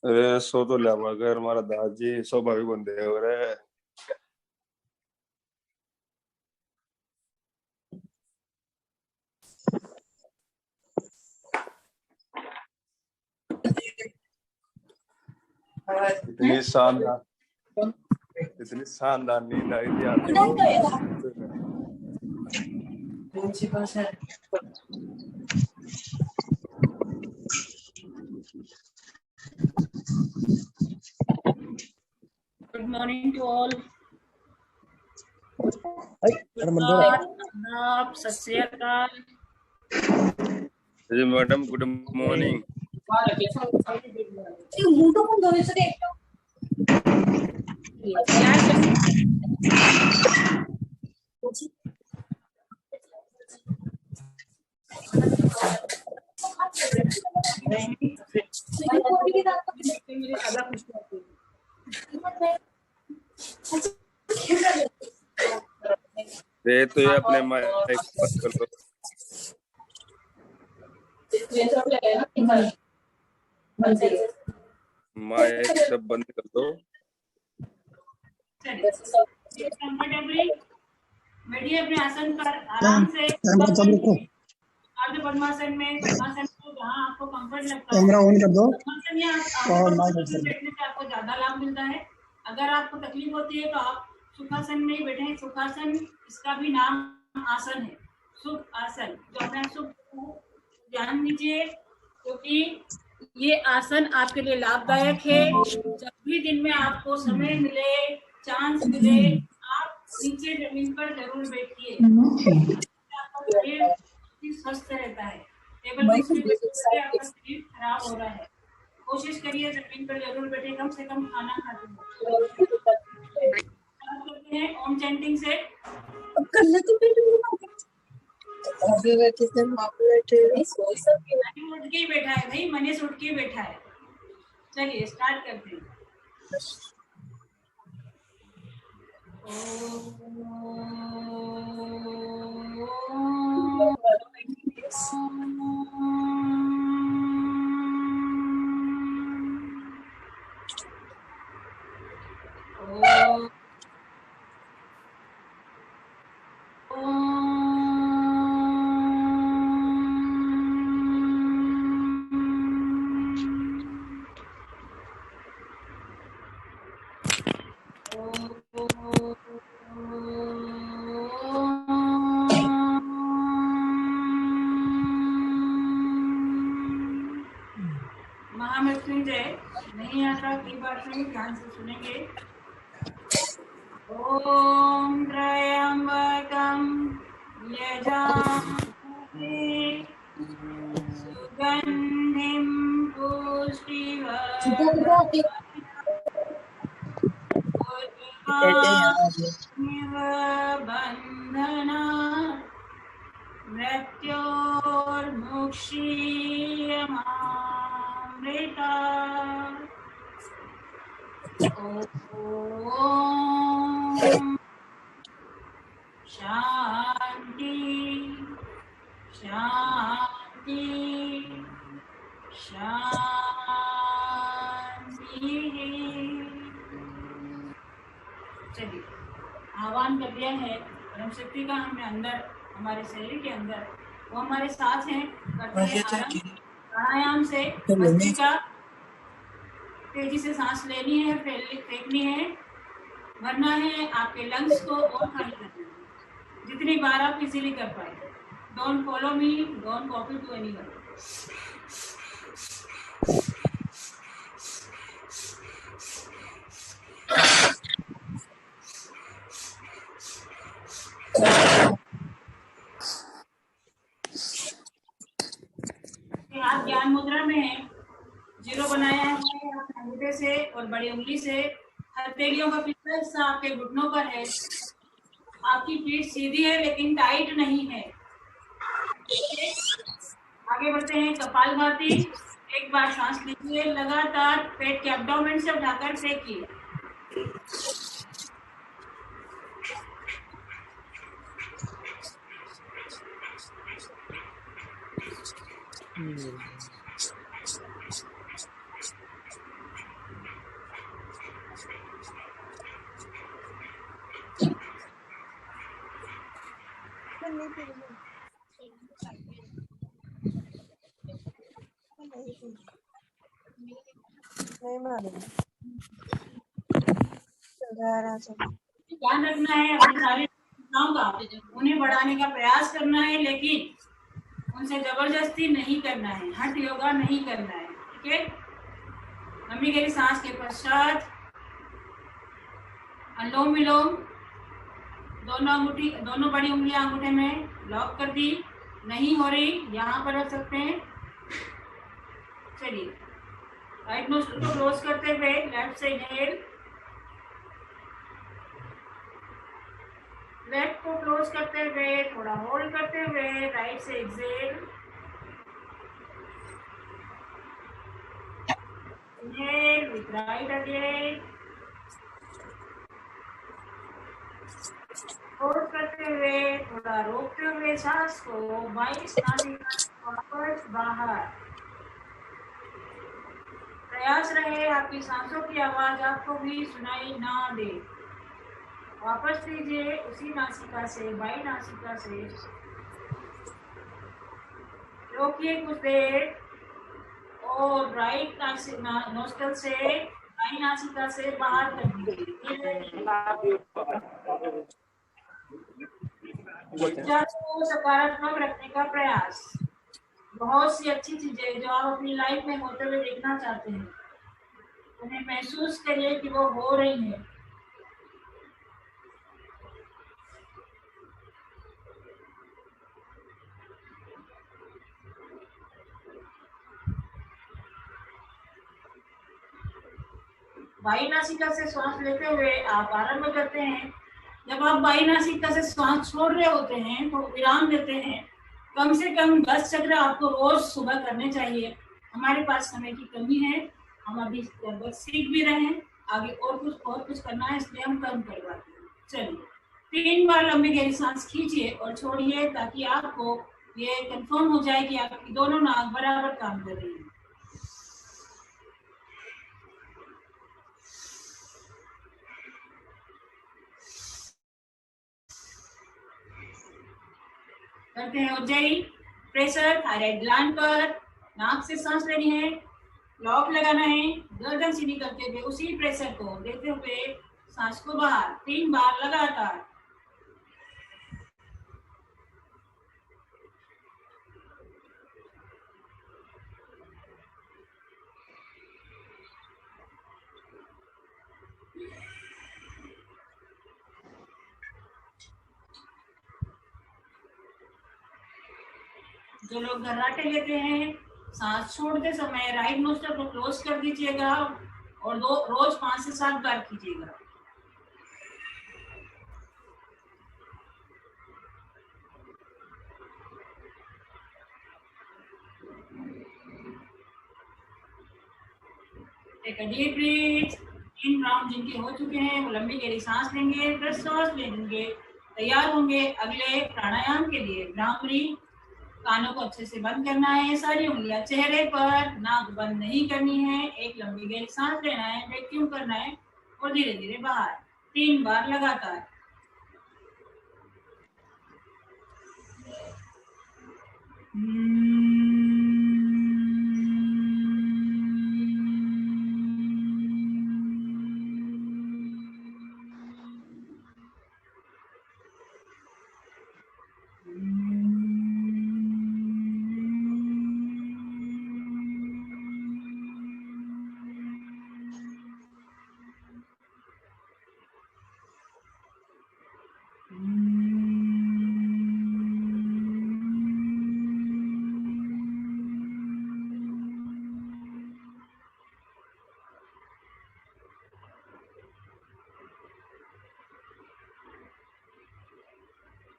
अरे सो तो लिया अगर हमारा दादाजी स्वाभाविक बंदे हो रहे। इतनी शानदार नींद आई थी आज। Good morning to all. आप सत श्री अकाल। जी मैडम गुड मॉर्निंग। दे तो ये अपने माइक बंद कर दो। माइक सब बंद कर दो। बैठिए अपने आसन पर आराम से। पद्मासन में जहाँ आपको कंफर्ट लगता है कैमरा ऑन कर दो और बैठने से आपको ज्यादा लाभ मिलता है। अगर आपको तकलीफ होती है तो आप सुखासन में ही बैठे। सुखासन इसका भी नाम आसन है, सुख आसन। तो अपना सुख ध्यान दीजिए क्योंकि ये आसन आपके लिए लाभदायक है। जब भी दिन में आपको समय मिले, चांस मिले, आप नीचे जमीन पर जरूर बैठिए। आपका शरीर स्वस्थ रहता है। टेबल आपका शरीर खराब हो रहा है। कोशिश करिए जमीन पर जरूर बैठे, कम से कम खाना खाते हैं। ओम चैंटिंग से उठ के ही बैठा है भाई, मनीष उठ के बैठा है। चलिए स्टार्ट करते हैं। महामृत्युंजय नहीं आता, कई बार से ध्यान से सुनेंगे। ओम त्र्यंबकं यजामहे सुगंधिं पुष्टिवर्धनमिव बन्धनात् मृत्योर्मुक्षीयमामृतात्। ओम शांति शांति शांति। चलिए आह्वान कर दिया है परम शक्ति का हमने अंदर, हमारे शरीर के अंदर। वो हमारे साथ हैं। करते हैं प्राणायाम से। भस्त्रिका तेजी से सांस लेनी है, फेंकनी है, भरना है। आपके लंग्स को और खाली करना है जितनी बार आप इजीली कर पाए। Don't follow me, don't copy to anyone. आप ज्ञान मुद्रा में हैं। जीरो बनाया है अंगूठे से और बड़ी उंगली से। हथेलियों का पिछला हिस्सा आपके घुटनों पर है। आपकी पीठ सीधी है लेकिन टाइट नहीं है। आगे बढ़ते हैं कपालभाति। एक बार सांस लीजिए, लगातार पेट के एब्डोमेन से उठाकर फेंकिए। ध्यान रखना है अपनी सारी भावनाओं का, उन्हें बढ़ाने का प्रयास करना है, लेकिन उनसे जबरदस्ती नहीं करना है, हठ योगा नहीं करना है। ठीक है, लंबी गहरी सांस के पश्चात अनुलोम विलोम, दोनों बड़ी उंगलियां अंगूठे में लॉक कर दी, नहीं हो रही यहाँ पर रख सकते हैं। चलिए, राइट नोज को क्लोज करते हुए लेफ्ट से इनहेल, लेफ्ट को क्लोज करते हुए थोड़ा होल्ड करते हुए राइट से exhale, inhale with right again, hold करते हुए थोड़ा रोकते हुए सांस को 22 नासिका वापस बाहर। प्रयास रहे आपकी सांसों की आवाज आपको भी सुनाई ना दे। वापस लीजिए उसी नासिका से, बाई नासिका से रोकिए कुछ देर और राइट नोस्ट्रल से बाई नासिका से बाहर कर दीजिए। विचार को सकारात्मक रखने का प्रयास। बहुत सी अच्छी चीजें जो आप अपनी लाइफ में होते हुए देखना चाहते हैं, उन्हें महसूस करिए कि वो हो रही है। बाई नासिका से श्वास लेते हुए आप आरंभ करते हैं। जब आप बाई नासिका से श्वास छोड़ रहे होते हैं तो विराम देते हैं। कम से कम 10 चक्र आपको रोज सुबह करने चाहिए। हमारे पास समय की कमी है, हम अभी लगभग सीख भी रहे हैं, आगे और कुछ करना है, इसलिए हम कम करवाते हैं। चलिए 3 बार लंबी गहरी सांस खींचिए और छोड़िए, ताकि आपको ये कंफर्म हो जाए कि आपकी दोनों नाक बराबर काम कर रही है। करते हैं उज्जयी। प्रेशर थायराइड ग्लैंड पर, नाक से सांस लेनी है, लॉक लगाना है, गर्दन सीधी करते हुए उसी प्रेशर को देते हुए सांस को बाहर 3 बार लगातार। जो लोग घर्राटे लेते हैं, सांस छोड़ते समय राइट नोस्ट्रल को क्लोज कर दीजिएगा और रोज 5 से 7 बार कीजिएगा। Take a deep breath. 3 round जिनके हो चुके हैं वो लंबी गहरी सांस लेंगे, फिर सांस लेंगे, तैयार होंगे अगले प्राणायाम के लिए। भ्रामरी, कानों को अच्छे से बंद करना है, सारी उंगलियां चेहरे पर, नाक बंद नहीं करनी है, एक लंबी गहरी सांस लेना है, वैक्यूम करना है और धीरे धीरे बाहर 3 बार लगातार।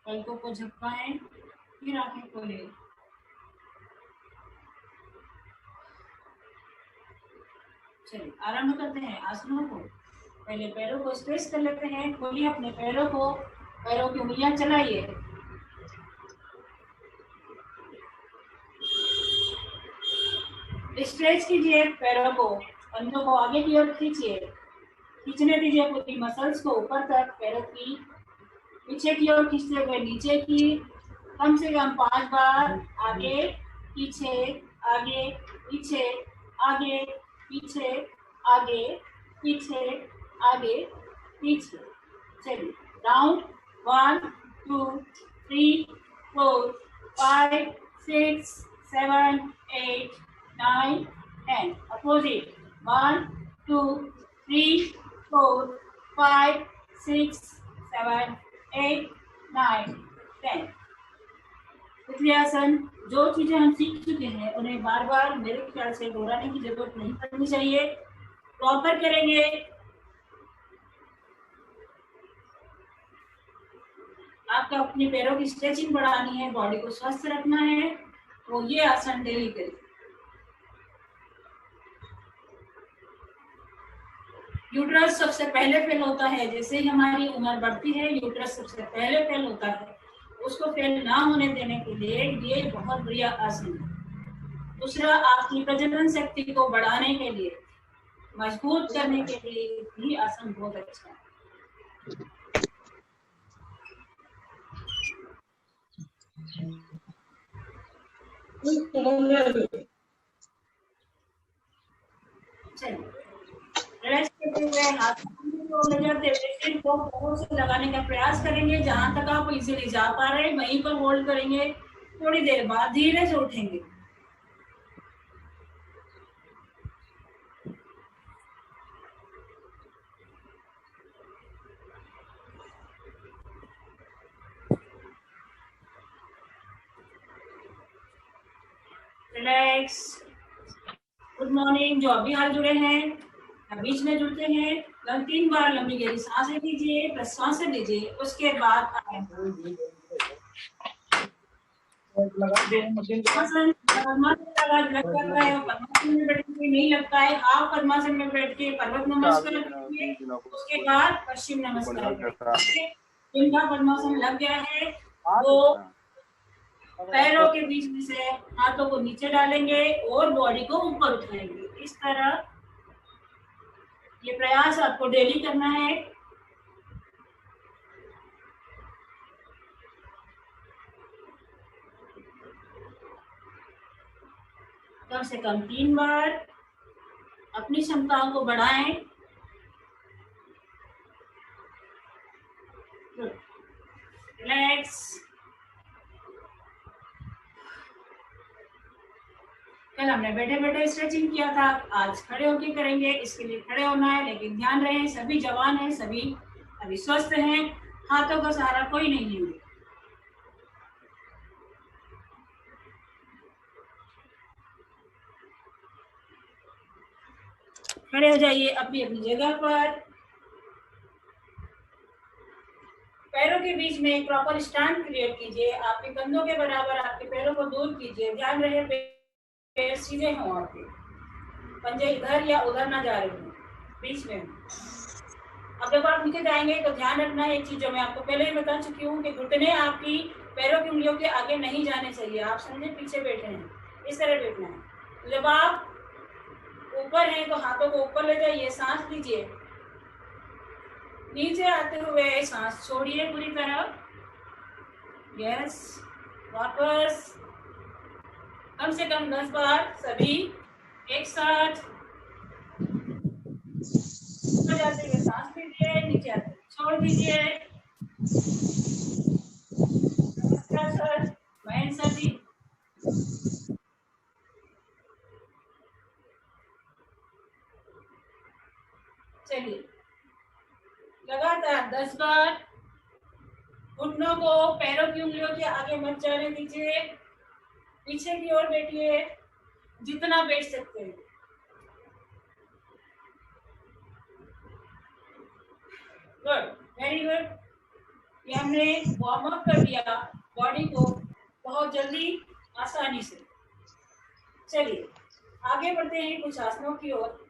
पलकों को झपकाएं, फिर आंखें खोलें। चलिए आरंभ करते हैं आसनों को। पहले पैरों को स्ट्रेच कर लेते हैं, खोलिए अपने पैरों को, पैरों की उंगलियां चलाइए। स्ट्रेच कीजिए पैरों को, कंधों को आगे की ओर खींचिए, खींचने दीजिए पूरी मसल्स को ऊपर तक, पैरों की पीछे की ओर खींचते हुए नीचे की कम से कम 5 बार आगे पीछे आगे पीछे आगे पीछे आगे पीछे आगे पीछे। चलिए राउंड 1 2 3 4 5 6 7 8 9 10 अपोजिट 1 2 3 4 5 6 7 8 9 10। आसन जो चीजें हम सीख चुके हैं उन्हें बार बार मेरे ख्याल से दोहराने की जरूरत नहीं पड़नी चाहिए। प्रॉपर करेंगे। आपको अपने पैरों की स्ट्रेचिंग बढ़ानी है, बॉडी को स्वस्थ रखना है, तो ये आसन डेली करें। यूट्रस सबसे पहले फेल होता है, जैसे ही हमारी उम्र बढ़ती है यूट्रस सबसे पहले फेल होता है। उसको फेल ना होने देने के लिए ये बहुत बढ़िया आसन है। दूसरा, आपकी प्रजनन शक्ति को बढ़ाने के लिए, मजबूत करने के लिए भी आसन बहुत अच्छा है। रेस्ट करते हुए हाथ को से लगाने का प्रयास करेंगे। जहां तक आप इजीली जा पा रहे हैं वहीं पर होल्ड करेंगे। थोड़ी देर बाद धीरे से उठेंगे। रिलैक्स। Good morning. जो अभी हाल जुड़े हैं बीच में जुड़ते हैं, 3 बार लंबी गहरी सांसें लीजिए, प्रश्वास लीजिए, उसके बाद पद्मासन में बैठ के नहीं लगता है, हाफ पद्मासन में बैठ के पर्वत नमस्कार कीजिए, उसके बाद पश्चिम नमस्कार। जिनका पद्मासन लग गया है वो पैरों के बीच में से हाथों को नीचे डालेंगे और बॉडी को ऊपर उठाएंगे। इस तरह ये प्रयास आपको डेली करना है। कम से कम 3 बार। अपनी क्षमताओं को बढ़ाएं। रिलैक्स। कल हमने बैठे बैठे स्ट्रेचिंग किया था, आज खड़े होकर करेंगे। इसके लिए खड़े होना है, लेकिन ध्यान रहे सभी जवान हैं, सभी अभी स्वस्थ हैं, हाथों का सहारा कोई नहीं लेंगे। खड़े हो जाइए अपनी अपनी जगह पर। पैरों के बीच में एक प्रॉपर स्टैंड क्रिएट कीजिए। आपके कंधों के बराबर आपके पैरों को दूर कीजिए। ध्यान रहे पैर सीधे हों, आपके पंजे इधर या उधर ना जा रहे हो, बीच में। अब जब आप नीचे जाएंगे तो ध्यान रखना है एक चीज जो मैं आपको पहले ही बता चुकी हूँ कि घुटने आपकी पैरों की उंगलियों के आगे नहीं जाने चाहिए। आप समझे पीछे बैठे हैं, इस तरह बैठना है। जब आप ऊपर हैं तो हाथों को ऊपर ले जाइए, सांस लीजिए, नीचे आते हुए सांस छोड़िए पूरी तरह। यस, वापस कम से कम 10 बार सभी एक साथ। जाते हुए सांस लीजिए, नीचे आते छोड़ दीजिए। नमस्कार सर, महेंद्र सर जी। चलिए लगातार 10 बार। घुटनों को पैरों की उंगलियों के आगे मत जाने दीजिए, पीछे की ओर बैठिए जितना बैठ सकते हैं। Good, very good. ये हमने वार्म अप कर दिया बॉडी को बहुत जल्दी आसानी से। चलिए आगे बढ़ते हैं कुछ आसनों की ओर।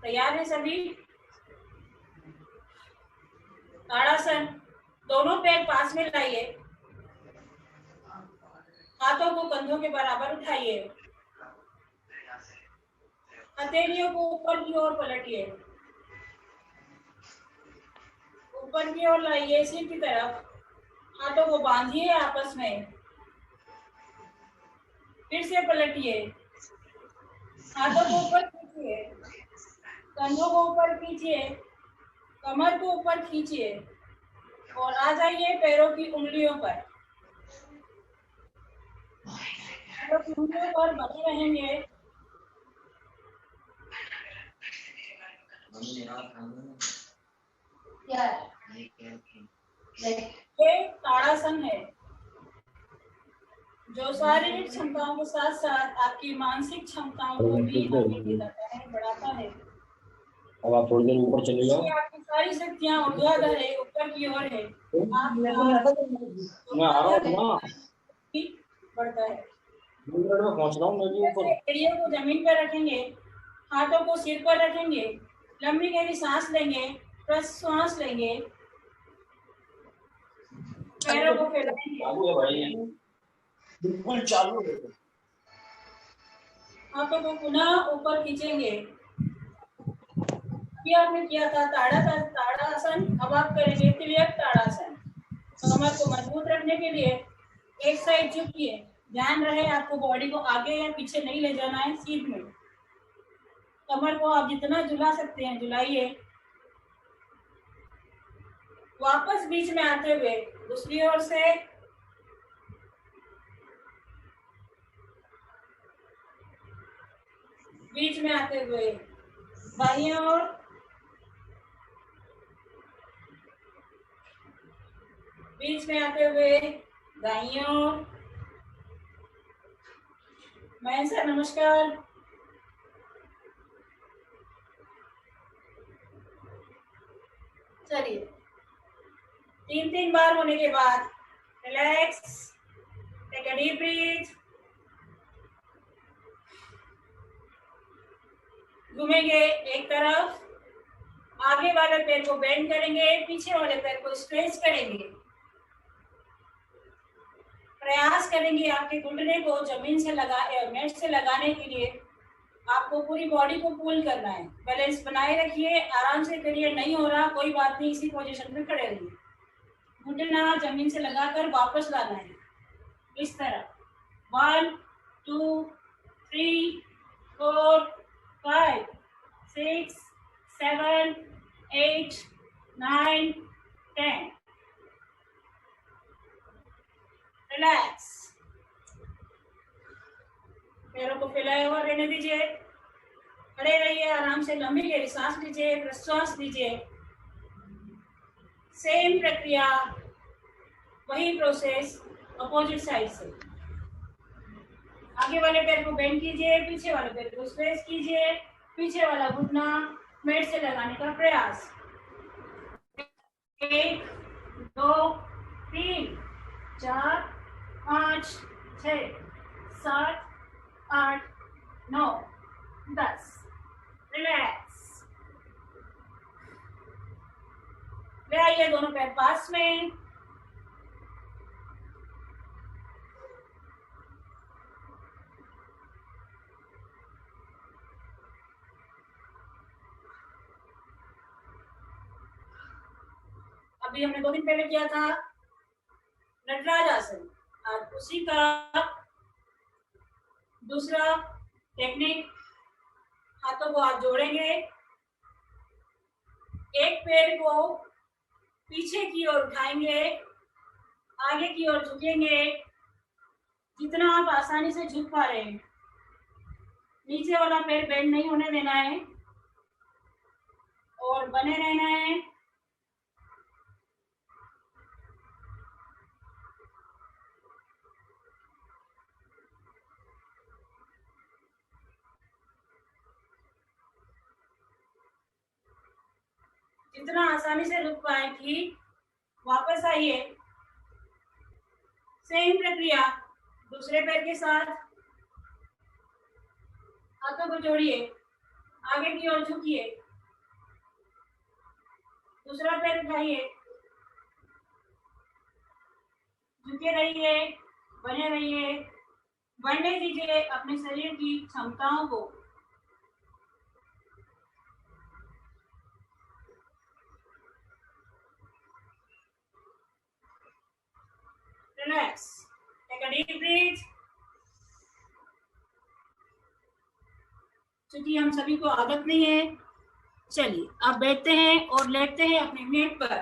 तैयार है सभी? ताड़ासन। दोनों पैर पास में लाइए, हाथों को कंधों के बराबर उठाइए। हथेलियों को ऊपर की ओर पलटिए, ऊपर की ओर लाइए सिर की तरफ, हाथों को बांधिए आपस में, फिर से पलटिए, हाथों को ऊपर खींचिए, कंधों को ऊपर खींचिए, कमर को ऊपर खींचिए और आ जाइए पैरों की उंगलियों पर। पैरों की उंगलियों पर बने रहेंगे। ये ताड़ासन है, जो शारीरिक क्षमताओं के साथ साथ आपकी मानसिक क्षमताओं को भी आगे ले जाता है, बढ़ाता है। अब आप थोड़ी देर ऊपर चले जाओ। आपकी सारी शक्तियां ऊर्ध्वाधर है, ऊपर की ओर है। मैं आ रहा हूँ ना, बढ़ता है। 2 मिनट में पहुँच रहा हूँ मैं भी ऊपर। एड़ियों को जमीन पर रखेंगे, हाथों को सिर पर रखेंगे, लंबी गहरी सांस लेंगे, प्रश्वास लेंगे, पैरों को फैलाएंगे, चालू है भाई, बिल्कुल चालू है। हाथों को पुनः ऊपर खींचेंगे। अभी आपने किया था ताड़ासन, अब आप करेंगे तिर्यक ताड़ासन। कमर को मजबूत रखने के लिए एक साइड झुकिए, ध्यान रहे आपको बॉडी को आगे या पीछे नहीं ले जाना है, सीट में। कमर को आप जितना झुला सकते हैं झुलाइए। वापस बीच में आते हुए दूसरी ओर से बीच में आते हुए बाईं ओर, बीच में आते हुए दाईं ओर। मयंक सर नमस्कार। चलिए 3 बार होने के बाद relax, take a deep breath, घूमेंगे एक तरफ, आगे वाले पैर को बेंड करेंगे, पीछे वाले पैर को स्ट्रेच करेंगे। प्रयास करेंगे आपके घुटने को जमीन से मेट से लगाने के लिए आपको पूरी बॉडी को पुल करना है। बैलेंस बनाए रखिए, आराम से करिए, नहीं हो रहा कोई बात नहीं, इसी पोजीशन में खड़े रहिए। घुटना जमीन से लगाकर वापस लाना है इस तरह। 1 2 3 4 5 6 7 8 9 10। रिलैक्स, पैरों को फैलाए हुआ रहने दीजिए, खड़े रहिए, आराम से लंबी गहरी सांस लीजिए, प्रश्वास लीजिए। सेम प्रक्रिया, वही प्रोसेस अपोजिट साइड से। आगे वाले पैर को बेंड कीजिए, पीछे वाले पैर को स्ट्रेच कीजिए, पीछे वाला घुटना मेट से लगाने का प्रयास। 1 2 3 4 5 6 7 8 9 10। रिलैक्स, ले आइए दोनों पैर पास में। अभी हमने 2 दिन पहले किया था नटराज आसन, आज उसी का दूसरा टेक्निक। हाथों को आप जोड़ेंगे, एक पैर को पीछे की ओर उठाएंगे, आगे की ओर झुकेंगे, जितना आप आसानी से झुक पा रहे हैं। नीचे वाला पैर बेंड नहीं होने देना है और बने रहना है। जितना आसानी से रुक पाए ठीक। वापस आइए, सेम प्रक्रिया दूसरे पैर के साथ। हाथों को जोड़िए, आगे की ओर झुकिए, दूसरा पैर उठाइए, झुके रहिए, बने रहिए, बढ़ने दीजिए अपने शरीर की क्षमताओं को। Relax. Take a deep breath. क्योंकि हम सभी को आदत नहीं है, चलिए आप बैठते हैं और लेटते हैं अपने मैट पर।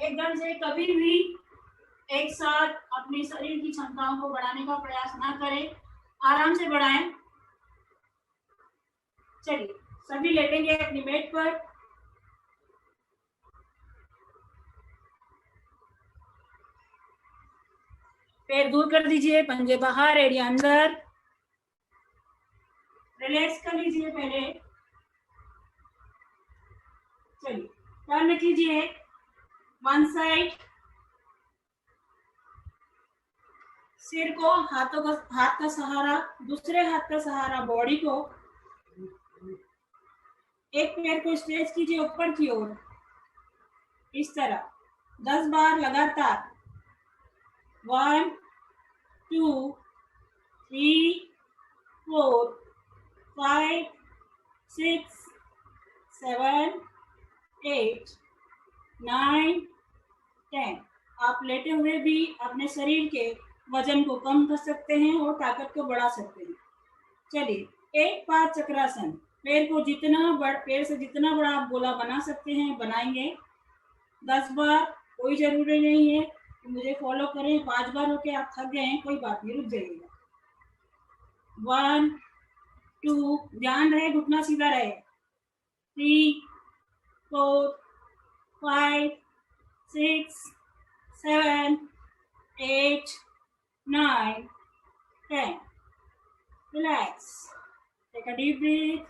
एकदम से कभी भी एक साथ अपने शरीर की क्षमताओं को बढ़ाने का प्रयास ना करें, आराम से बढ़ाएं। चलिए सभी लेटेंगे अपनी मैट पर। पैर दूर कर दीजिए, पंजे बाहर, एड़ियां अंदर। रिलैक्स कर लीजिए पहले। चलिए टर्न कीजिए वन साइड। सिर को हाथ का सहारा, दूसरे हाथ का सहारा बॉडी को। एक पैर को स्ट्रेच कीजिए ऊपर की ओर, इस तरह 10 बार लगातार। 1 2 3 4 5 6 7 8 9 10। आप लेटे हुए भी अपने शरीर के वजन को कम कर सकते हैं और ताकत को बढ़ा सकते हैं। चलिए एक पाद चक्रासन। पैर से जितना बड़ा आप गोला बना सकते हैं बनाएंगे। 10 बार, कोई जरूरी नहीं है कि मुझे फॉलो करें। 5 बार होके आप थक गए हैं, कोई बात नहीं, रुक जाइएगा। 1 2, ध्यान रहे घुटना सीधा रहे। 3 4 5 6 7 8 9 10। Relax. Take a deep breath.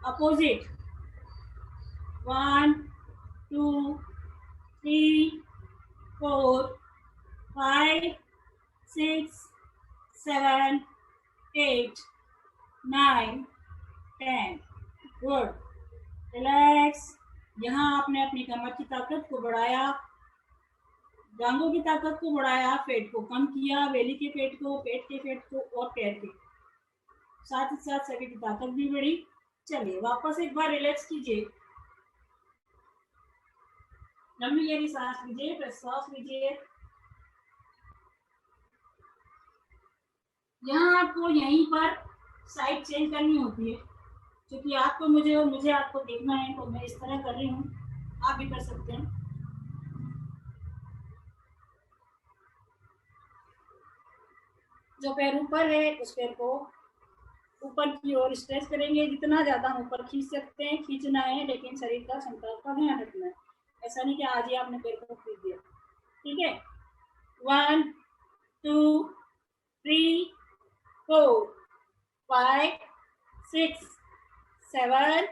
Opposite. 1 2 3 4 5 6 7 8 9 10। Good. Relax. यहाँ आपने अपनी कमर की ताकत को बढ़ाया, जांघों की ताकत को बढ़ाया, पेट को कम किया, बेली के पेट को, पेट के पेट को और पैर के, साथ ही साथ सभी की ताकत भी बढ़ी। चलिए वापस एक बार रिलैक्स कीजिए। लंबी गहरी सांस लीजिए, प्रश्वास लीजिए। यहाँ आपको यहीं पर साइड चेंज करनी होती है, क्योंकि आपको मुझे और मुझे आपको देखना है, तो मैं इस तरह कर रही हूँ, आप भी कर सकते हैं। जो पैर ऊपर है उस पैर को ऊपर की ओर स्ट्रेच करेंगे। जितना ज्यादा हम ऊपर खींच सकते हैं खींचना है, लेकिन शरीर का क्षमता का ध्यान रखना है। ऐसा नहीं कि आज ही आपने पैर को खींच दिया। ठीक है, 1 2 3 4 5 6 7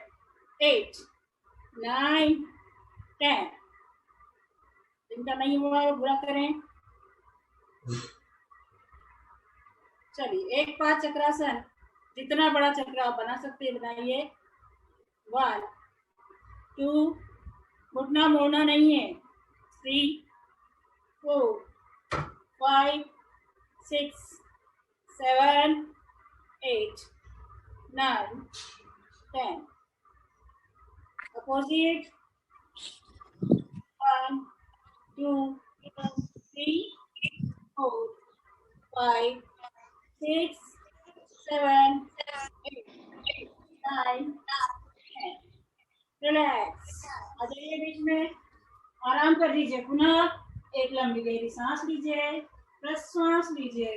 8 9 10। जिनका नहीं हुआ वो बुरा करें। चलिए एक पाद चक्रासन, जितना बड़ा चक्र आप बना सकते हैं बनाइए। 1 2, घुटना मोड़ना नहीं है। 3 4 5 6 7 8 9 10। अपोजिट। 1 2 3 4 5 6 7 8 9 10। रिलैक्स। आ जाइए बीच में, आराम कर लीजिए। पुनः एक लंबी गहरी सांस लीजिए, प्रश्वास लीजिए,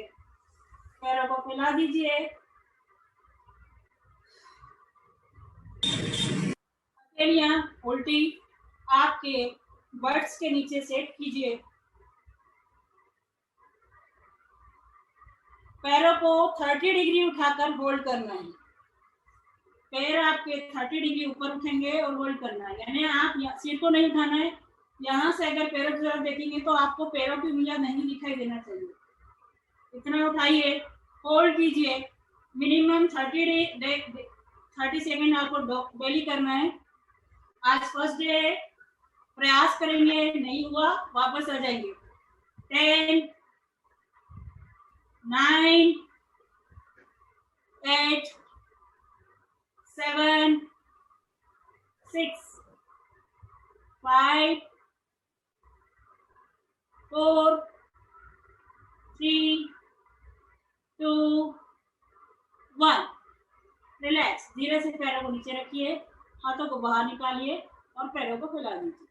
पैरों को फैला दीजिए। हथेलियां उल्टी आपके बट्स के नीचे सेट कीजिए। पैरों को 30 डिग्री उठाकर होल्ड करना है। पैर आपके 30 डिग्री ऊपर उठेंगे और होल्ड करना है, यानी आप सिर को नहीं उठाना है। यहाँ से अगर पैरों की तरफ देखेंगे तो आपको पैरों की उंगलियां नहीं दिखाई देना चाहिए। इतना उठाइए, होल्ड कीजिए। मिनिमम 30 सेकेंड आपको बेली करना है। आज फर्स्ट डे है, प्रयास करेंगे, नहीं हुआ वापस आ जाएंगे। 10 9 8 7 6 5, 4, 3, 2, 1। रिलैक्स। धीरे से पैरों को नीचे रखिए, हाथों को बाहर निकालिए और पैरों को फैला दीजिए।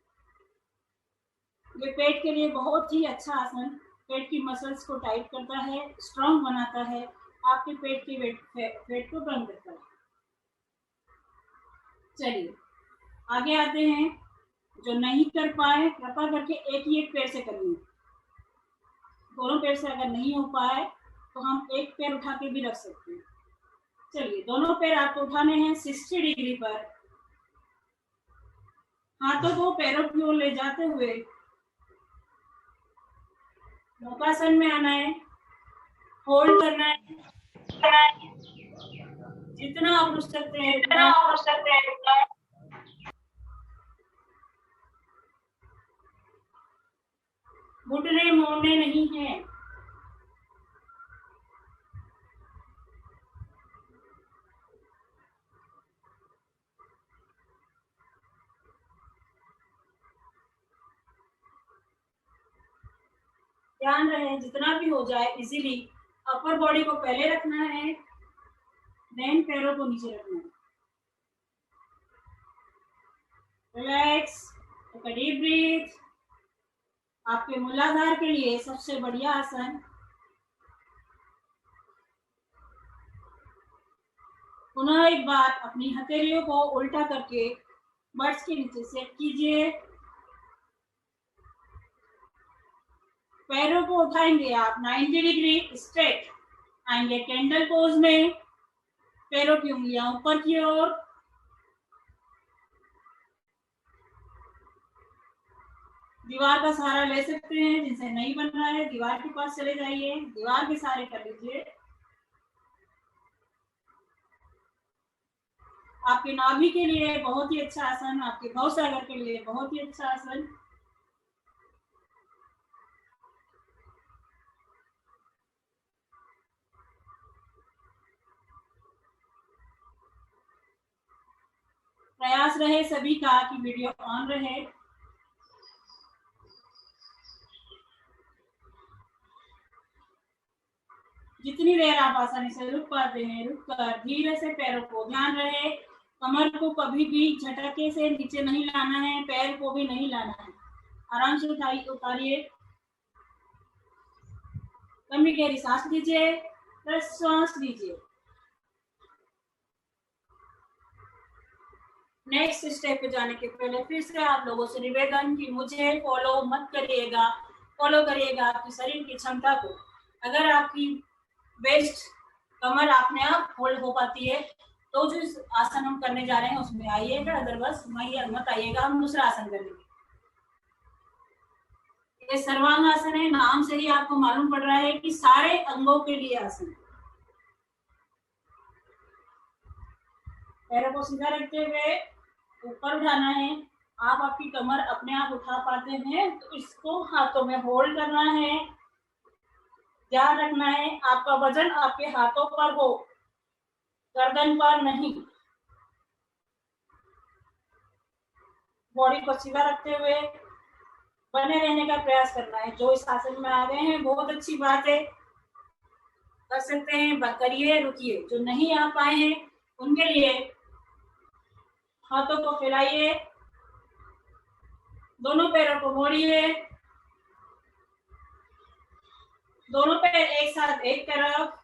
ये पेट के लिए बहुत ही अच्छा आसन, पेट की मसल्स को टाइट करता है, स्ट्रांग बनाता है, आपके पेट के फैट को बर्न करता है। चलिए आगे आते हैं। जो नहीं कर पाए कृपा करके एक ही एक पैर से करिए। दोनों पैर से अगर नहीं हो पाए तो हम एक पैर उठा के भी रख सकते हैं। चलिए दोनों पैर आपको उठाने हैं 60 डिग्री पर। हाथों को पैरों की ओर ले जाते हुए नौकासन में आना है, होल्ड करना है, जितना आप रुक सकते हैं घुटने मोड़ने नहीं है। ध्यान रहे जितना भी हो जाए इजीली अपर बॉडी को पहले रखना है, देन पैरों को नीचे रखना है। Relax, deep breath. आपके मूलाधार के लिए सबसे बढ़िया आसन। पुनः एक बार अपनी हथेलियों को उल्टा करके बट्स के नीचे सेट कीजिए। पैरों को उठाएंगे आप 90 डिग्री स्ट्रेट, आएंगे कैंडल पोज में, पैरों की उंगलियां ऊपर की ओर। दीवार का सहारा ले सकते हैं, जिनसे नहीं बन रहा है दीवार के पास चले जाइए, दीवार के सहारे कर लीजिए। आपके नाभि के लिए बहुत ही अच्छा आसन, आपके भवसागर के लिए बहुत ही अच्छा आसन। प्रयास रहे सभी का कि वीडियो ऑन रहे। जितनी देर आप आसानी से रुक पाते हैं रुक कर धीरे से पैरों को, ध्यान रहे कमर को कभी भी झटके से नीचे नहीं लाना है, पैर को भी नहीं लाना है। आराम से उतारिए। लंबी गहरी सांस लीजिए, श्वास लीजिए। नेक्स्ट स्टेप पे जाने के पहले फिर से आप लोगों से निवेदन कि मुझे फॉलो मत करिएगा, फॉलो करिएगा आपकी शरीर की क्षमता को। अगर आपकी वेस्ट कमर अपने आप होल्ड हो पाती है तो जो आसन हम करने जा रहे हैं उसमें आइएगा, अदरवाइज मत आइएगा, हम दूसरा आसन करेंगे। ये सर्वांग आसन है, नाम से ही आपको मालूम पड़ रहा है कि सारे अंगों के लिए आसन है। पैरों को सीधा रखते हुए ऊपर उठाना है। आप आपकी कमर अपने आप उठा पाते हैं तो इसको हाथों में होल्ड करना है। ध्यान रखना है आपका वजन आपके हाथों पर हो, गर्दन पर नहीं। बॉडी को सीधा रखते हुए बने रहने का प्रयास करना है। जो इस आसन में आ गए हैं बहुत अच्छी बात है, कर सकते हैं, करिए, रुकिए। जो नहीं आ पाए हैं उनके लिए हाथों को फैलाइए, दोनों पैरों को मोड़िए, दोनों पैर एक साथ एक तरफ,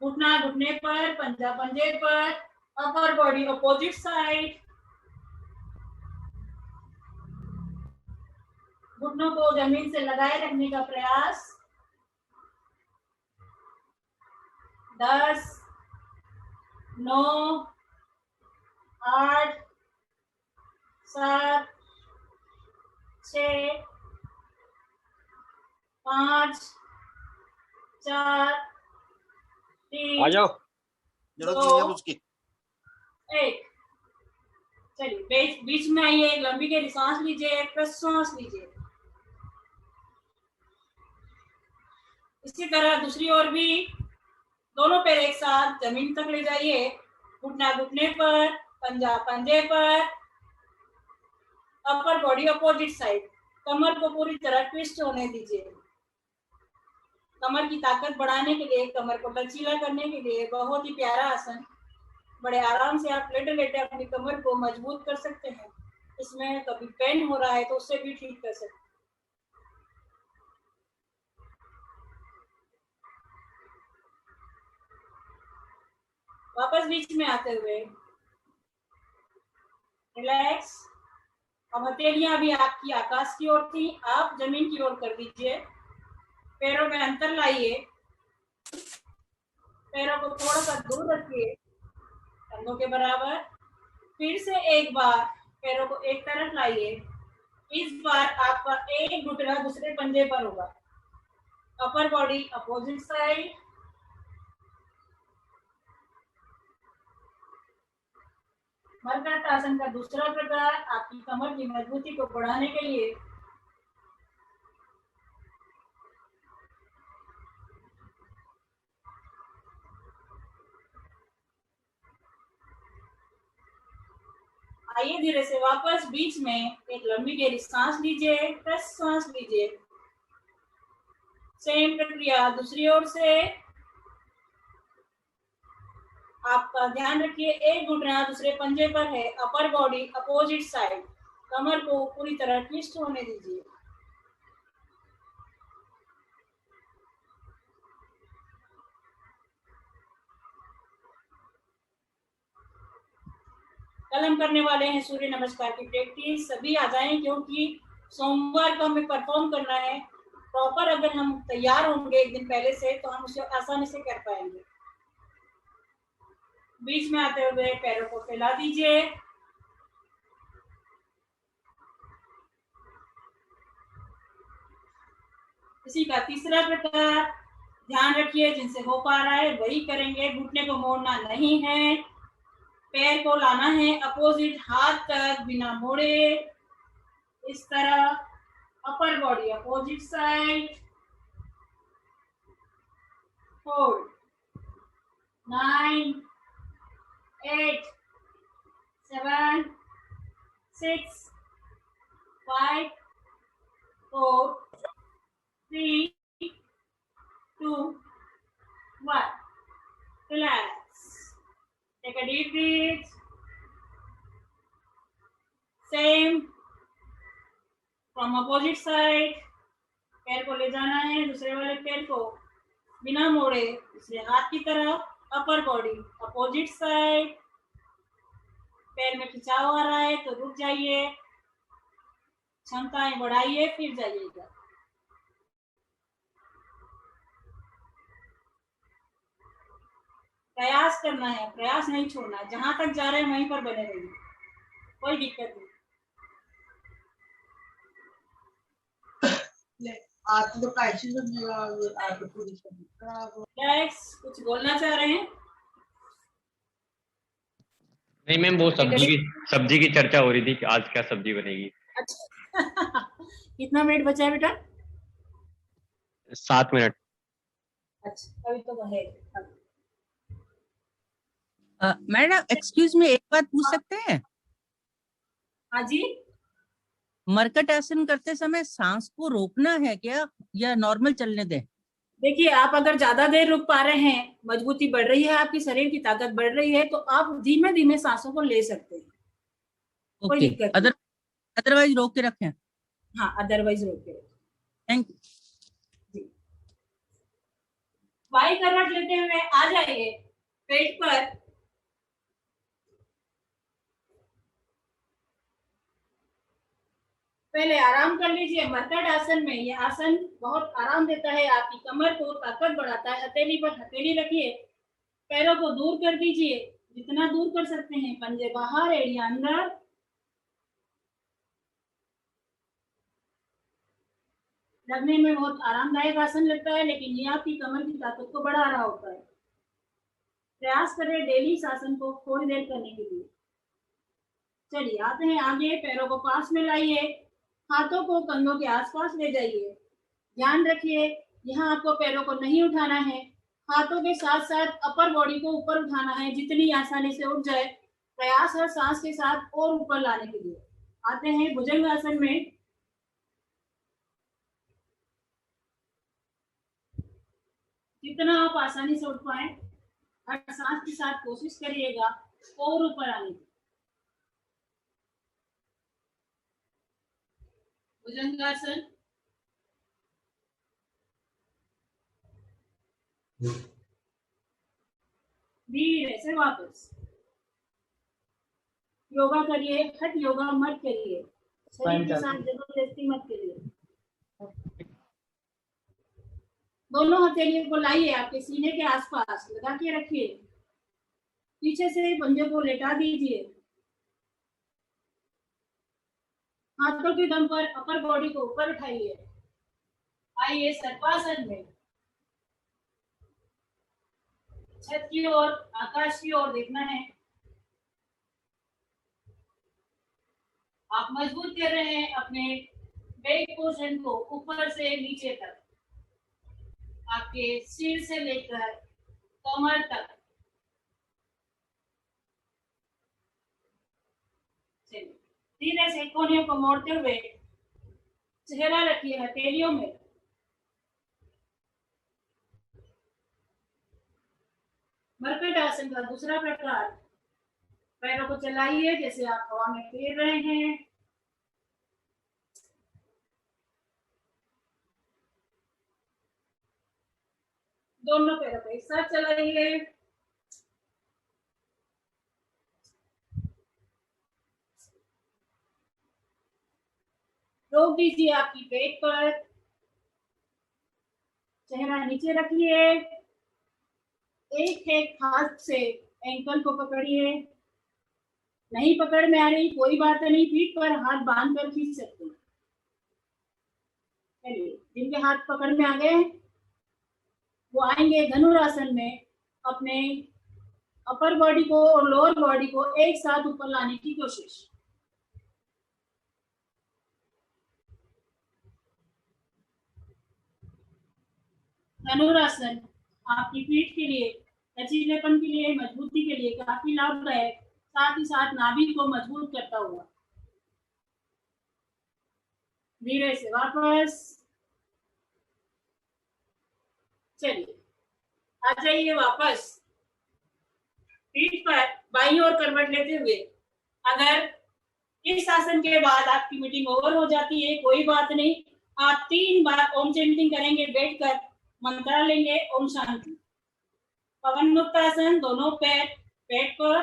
घुटना घुटने पर, पंजा पंजे पर, अपर बॉडी अपोजिट साइड। घुटनों को जमीन से लगाए रखने का प्रयास। 10, 9, 8, 7, 6, 5, 4, 3, आ जाओ, जरूरत नहीं है उसकी। 1। चलिए बीच में आइए, लंबी गहरी सांस लीजिए, प्रश्वास लीजिए। इसी तरह दूसरी ओर भी दोनों पैर एक साथ जमीन तक ले जाइए, घुटना घुटने पर, पंजा पंजे पर, अपर अपर बॉडी अपोजिट साइड, कमर को पूरी तरह ट्विस्ट होने दीजिए। कमर की ताकत बढ़ाने के लिए, कमर को लचीला करने के लिए बहुत ही प्यारा आसन। बड़े आराम से आप लेटे लेटे अपनी कमर को मजबूत कर सकते हैं। इसमें कभी पेन हो रहा है तो उससे भी ठीक कर सकते हैं। वापस बीच में आते हुए रिलैक्स। अब हथेलियां भी आपकी आकाश की ओर थी, आप जमीन की ओर कर दीजिए। पैरों में अंतर लाइए, पैरों को थोड़ा सा दूर रखिए कंधों के बराबर। फिर से एक बार पैरों को एक तरफ लाइए। इस बार आपका एक घुटना दूसरे पंजे पर होगा। Upper body opposite side. मर्कट आसन का दूसरा प्रकार आपकी कमर की मजबूती को बढ़ाने के लिए आइए धीरे से वापस बीच में एक लंबी गहरी सांस लीजिए, प्रेस सांस लीजिए। सेम प्रक्रिया दूसरी ओर से। आपका ध्यान रखिए एक घुटना दूसरे पंजे पर है, अपर बॉडी अपोजिट साइड, कमर को पूरी तरह ट्विस्ट होने दीजिए। कल हम करने वाले हैं सूर्य नमस्कार की प्रैक्टिस। सभी आ जाएं क्योंकि सोमवार को हमें परफॉर्म करना है प्रॉपर। अगर हम तैयार होंगे एक दिन पहले से तो हम उसे आसानी से कर पाएंगे। बीच में आते हुए पैरों को फैला दीजिए। इसी का तीसरा प्रकार ध्यान रखिए, जिनसे हो पा रहा है वही करेंगे। घुटने को मोड़ना नहीं है, पैर को लाना है अपोजिट हाथ तक बिना मोड़े। इस तरह अपर body opposite side. Hold 9 8 7 6 5 4 3 2 1. Relax. Take a deep breath. Same from opposite side. पैर को ले जाना है दूसरे वाले पैर को बिना मोड़े दूसरे हाथ की तरफ। अपर बॉडी अपोजिट साइड। पैर में खिंचाव आ रहा है तो रुक जाइए, क्षमताएं बढ़ाइए फिर जाइएगा। प्रयास करना है, प्रयास नहीं छोड़ना है। जहां तक जा रहे हैं वहीं पर बने रहिए, कोई दिक्कत नहीं। कुछ बोलना चाह रहे हैं? नहीं मैम, वो सब्जी की चर्चा हो रही थी कि आज क्या सब्जी बनेगी। अच्छा कितना मिनट बचा है बेटा? 7 मिनट। अच्छा अभी तो बनेगा। मैडम एक्सक्यूज मी, एक बात पूछ सकते हैं? हाँ जी। मरकट आसन करते समय सांस को रोकना है क्या या नॉर्मल चलने दें? देखिए, आप अगर ज्यादा देर रुक पा रहे हैं, मजबूती बढ़ रही है, आपकी शरीर की ताकत बढ़ रही है, तो आप धीमे धीमे सांसों को ले सकते हैं। कोई दिक्कत नहीं। अदरवाइज रोक के रखें। हाँ, अदरवाइज रोक के रखें। Thank you. वायु करवट लेते हुए आ जाइए पेट पर। पहले आराम कर लीजिए मरकट आसन में। यह आसन बहुत आराम देता है, आपकी कमर को ताकत बढ़ाता है। हथेली पर हथेली रखिए, पैरों को दूर कर दीजिए जितना दूर कर सकते हैं। पंजे बाहर, एड़ियां अंदर। लगने में बहुत आरामदायक आसन लगता है, लेकिन ये आपकी कमर की ताकत को बढ़ा रहा होता है। प्रयास करें डेली इस आसन को थोड़ी देर करने के लिए। चलिए आते हैं आगे। पैरों को पास में लाइए, हाथों को कंधों के आसपास ले जाइए। ध्यान रखिए, यहाँ आपको पैरों को नहीं उठाना है, हाथों के साथ साथ अपर बॉडी को ऊपर उठाना है, जितनी आसानी से उठ जाए। प्रयास है सांस के साथ और ऊपर लाने के लिए। आते हैं भुजंग आसन में। जितना आप आसानी से उठ पाए, हर सांस के साथ कोशिश करिएगा और ऊपर आने की। भुजंगासन। धीरे से वापस। योगा करिए, हट योगा मत करिए, शरीर के साथ जबरदस्ती मत करिए। दोनों हथेलियों को लाइए आपके सीने के आसपास, लगा के रखिए। पीछे से पंजों को लेटा दीजिए। हाथों के दम पर अपर बॉडी को ऊपर उठाइए। आइए सर्पासन में। छत की ओर, आकाश की ओर देखना है। आप मजबूत कर रहे हैं अपने बैक पोर्शन को ऊपर से नीचे तक, आपके सिर से लेकर कमर तक। चलिए धीरे से कोहनियों को मोड़ते हुए चेहरा रखिए हथेलियों में। मरकट आसन का दूसरा प्रकार, पैरों को चलाइए जैसे आप हवा में फेर रहे हैं। दोनों पैरों को एक साथ चलाइए। रोक दीजिए आपकी पेट पर, चेहरा नीचे रखिए। एक हाथ से एंकल को पकड़िए। नहीं पकड़ में आ रही कोई बात नहीं, पीठ पर हाथ बांध कर खींच सकते हैं। चलिए जिनके हाथ पकड़ में आ गए वो आएंगे धनुरासन में। अपने अपर बॉडी को और लोअर बॉडी को एक साथ ऊपर लाने की कोशिश। धनुरासन आपकी पीठ के लिए, लचीलेपन के लिए, मजबूती के लिए काफी लाभदायक, साथ ही साथ नाभि को मजबूत करता हुआ। धीरे से वापस। चलिए आ जाइए वापस। पीठ पर बाईं ओर करवट लेते हुए, अगर इस आसन के बाद आपकी मीटिंग ओवर हो जाती है कोई बात नहीं, आप 3 बार ओम चैंटिंग करेंगे बैठकर, मंत्र लेंगे ओम शांति। पवन मुक्त आसन, दोनों पैर पेट पर।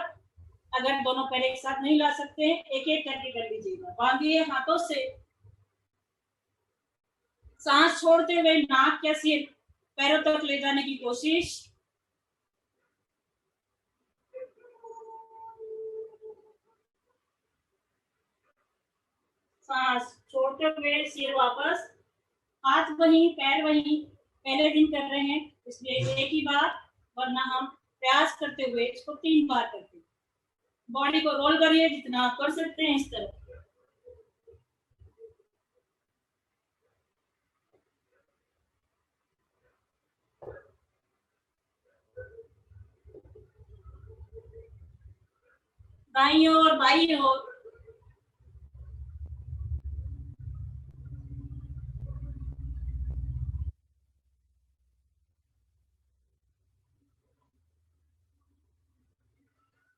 अगर दोनों पैर एक साथ नहीं ला सकते एक एक करके कर लीजिएगा। बांधिए हाथों से। सांस छोड़ते हुए नाक या सिर पैरों तक ले जाने की कोशिश। सांस छोड़ते हुए सिर वापस, हाथ वहीं पैर वहीं। पहले दिन कर रहे हैं इसलिए एक ही बार, वरना हम प्रयास करते हुए इसको 3 बार करते हैं। बॉडी को रोल करिए जितना आप कर सकते हैं इस तरह। दाईं ओर बाईं ओर।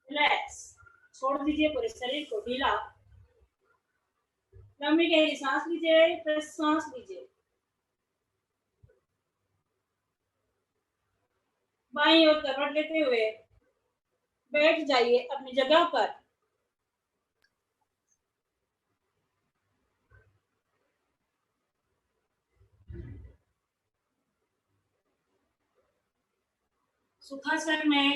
रिलैक्स, छोड़ दीजिए पूरे शरीर को ढीला। लंबी गहरी सांस लीजिए, फिर सांस लीजिए। बाईं ओर करवट लेते हुए बैठ जाइए अपनी जगह पर। सुखासन में